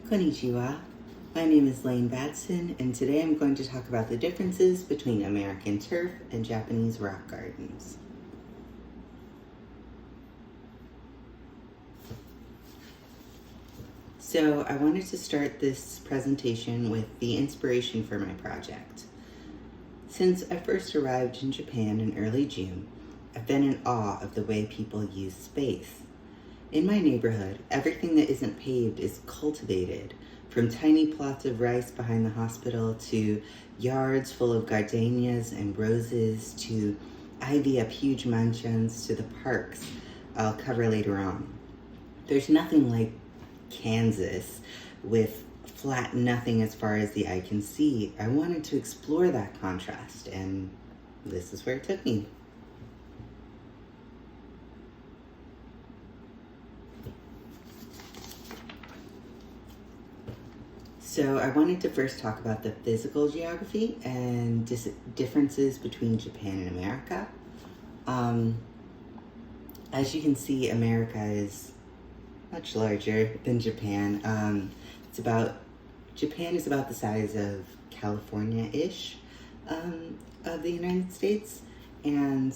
Konnichiwa. My name is Batson, and today I'm going to talk about the differences between American turf and Japanese rock gardens. So I wanted to start this presentation with the inspiration for my project. Since I first arrived in Japan in early June, I've been in awe of the way people use space. In my neighborhood, everything that isn't paved is cultivated, from tiny plots of rice behind the hospital to yards full of gardenias and roses to ivy up huge mansions to the parks I'll cover later on. There's nothing like Kansas with flat nothing as far as the eye can see. I wanted to explore that contrast, and this is where it took me. So I wanted to first talk about the physical geography and differences between Japan and America. As you can see, America is much larger than Japan. Japan is about the size of California-ish of the United States, and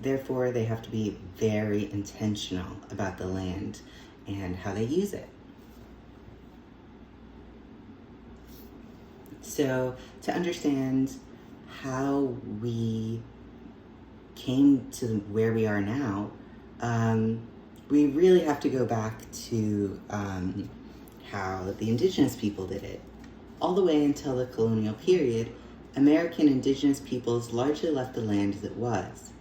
therefore they have to be very intentional about the land and how they use it. So to understand how we came to where we are now, we really have to go back to how the indigenous people did it. All the way until the colonial period, American indigenous peoples largely left the land as it was.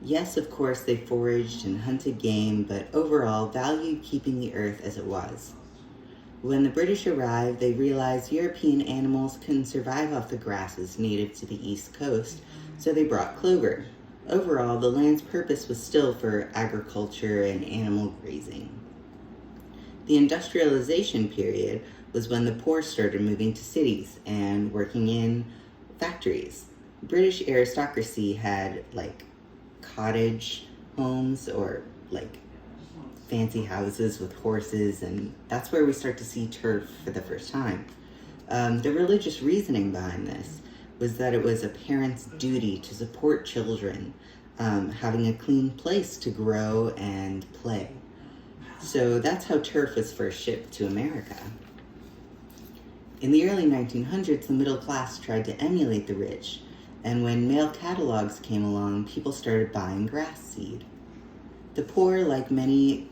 Yes, of course, they foraged and hunted game, but overall valued keeping the earth as it was. When the British arrived, they realized European animals couldn't survive off the grasses native to the East Coast, so they brought clover. Overall, the land's purpose was still for agriculture and animal grazing. The industrialization period was when the poor started moving to cities and working in factories. British aristocracy had cottage homes or fancy houses with horses, and that's where we start to see turf for the first time. The religious reasoning behind this was that it was a parent's duty to support children, having a clean place to grow and play. So that's how turf was first shipped to America. In the early 1900s, the middle class tried to emulate the rich, and when mail catalogs came along, people started buying grass seed. The poor, like many,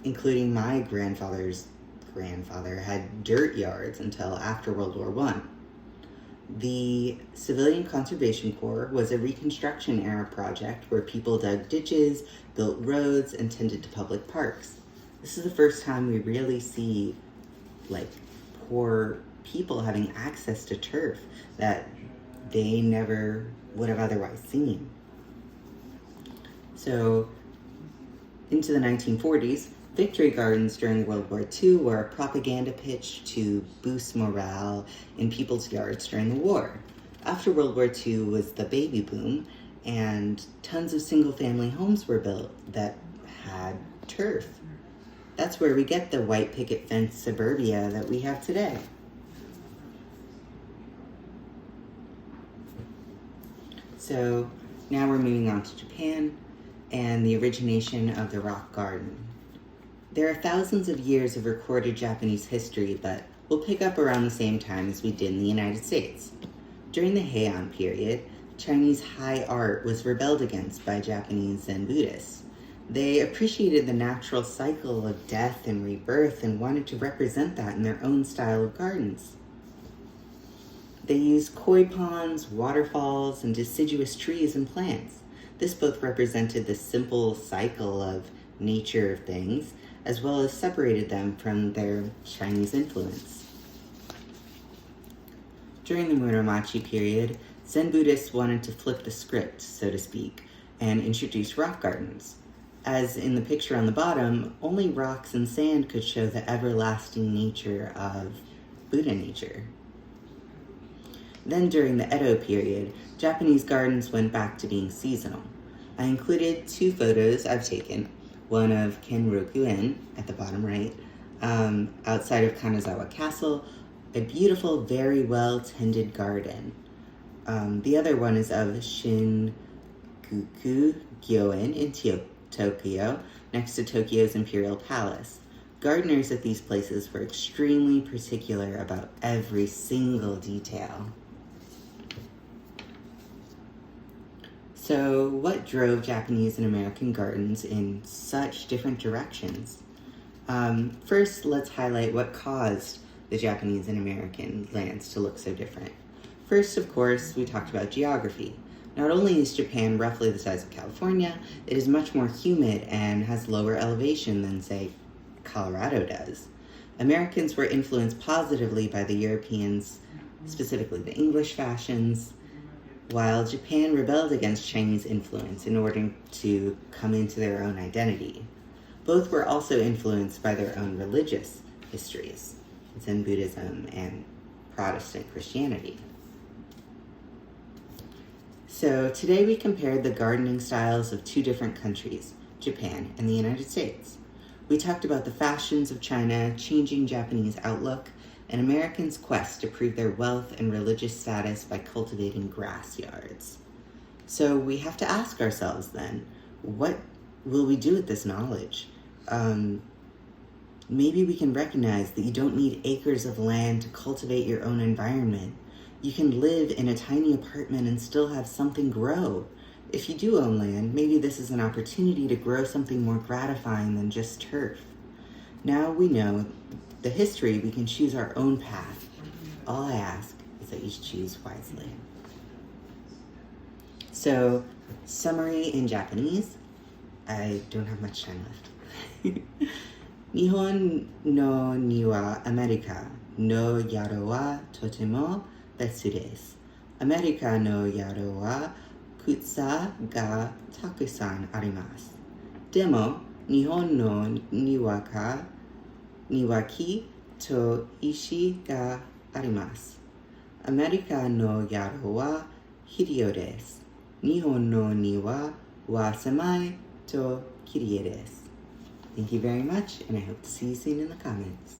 including my grandfather's grandfather, had dirt yards until after World War I. The Civilian Conservation Corps was a Reconstruction era project where people dug ditches, built roads, and tended to public parks. This is the first time we really see poor people having access to turf that they never would have otherwise seen. So into the 1940s, victory gardens during World War II were a propaganda pitch to boost morale in people's yards during the war. After World War II was the baby boom, and tons of single-family homes were built that had turf. That's where we get the white picket fence suburbia that we have today. So now we're moving on to Japan and the origination of the rock garden. There are thousands of years of recorded Japanese history, but we'll pick up around the same time as we did in the United States. During the Heian period, Chinese high art was rebelled against by Japanese Zen Buddhists. They appreciated the natural cycle of death and rebirth and wanted to represent that in their own style of gardens. They used koi ponds, waterfalls, and deciduous trees and plants. This both represented the simple cycle of nature of things, as well as separated them from their Chinese influence. During the Muromachi period, Zen Buddhists wanted to flip the script, so to speak, and introduce rock gardens. As in the picture on the bottom, only rocks and sand could show the everlasting nature of Buddha nature. Then during the Edo period, Japanese gardens went back to being seasonal. I included two photos I've taken, one of Kenroku-en at the bottom right, outside of Kanazawa Castle, a beautiful, very well-tended garden. The other one is of Shinjuku Gyoen in Tokyo, next to Tokyo's Imperial Palace. Gardeners at these places were extremely particular about every single detail. So, what drove Japanese and American gardens in such different directions? First, let's highlight what caused the Japanese and American lands to look so different. First, of course, we talked about geography. Not only is Japan roughly the size of California, it is much more humid and has lower elevation than, say, Colorado does. Americans were influenced positively by the Europeans, specifically the English fashions, while Japan rebelled against Chinese influence in order to come into their own identity. Both were also influenced by their own religious histories, Zen Buddhism and Protestant Christianity. So today we compared the gardening styles of two different countries, Japan and the United States. We talked about the fashions of China changing Japanese outlook and Americans' quest to prove their wealth and religious status by cultivating grass yards. So we have to ask ourselves then, what will we do with this knowledge? Maybe we can recognize that you don't need acres of land to cultivate your own environment. You can live in a tiny apartment and still have something grow. If you do own land, maybe this is an opportunity to grow something more gratifying than just turf. Now we know the history, we can choose our own path. All I ask is that you choose wisely. So, summary in Japanese. I don't have much time left. Nihon no ni wa America no yaro wa totemo betsu desu. America no yaro wa kutsa ga takusan arimasu. Demo, Nihon no niwaki to ishi ga arimasu. America no yaro wa hiryo desu. Nihon no niwa wa samai to kirie desu. Thank you very much, and I hope to see you soon in the comments.